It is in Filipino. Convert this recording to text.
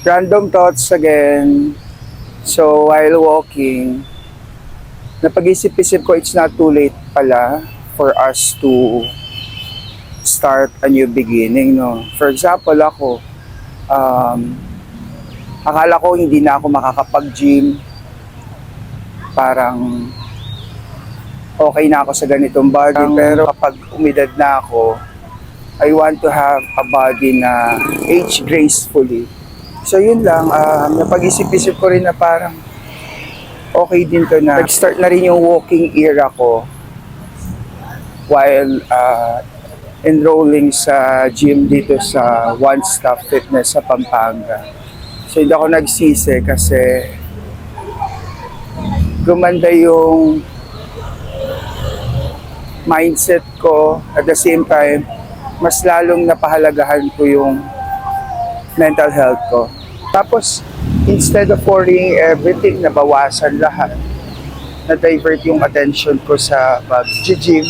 Random thoughts again. So, while walking, napag-isip-isip ko it's not too late pala for us to start a new beginning, no? For example, ako, um, akala ko hindi na ako makakapag-gym. Parang okay na ako sa ganitong body. Pero kapag umidad na ako, I want to have a body na age gracefully. So yun lang, napag-isip-isip ko rin na parang okay din to na nag-start na rin yung walking era ko while enrolling sa gym dito sa One Stop Fitness sa Pampanga. So hindi ako nagsisi kasi gumanda yung mindset ko, at the same time mas lalong napahalagahan ko yung mental health ko. Tapos, instead of worrying everything, nabawasan lahat. Na-divert yung attention ko sa pag-gym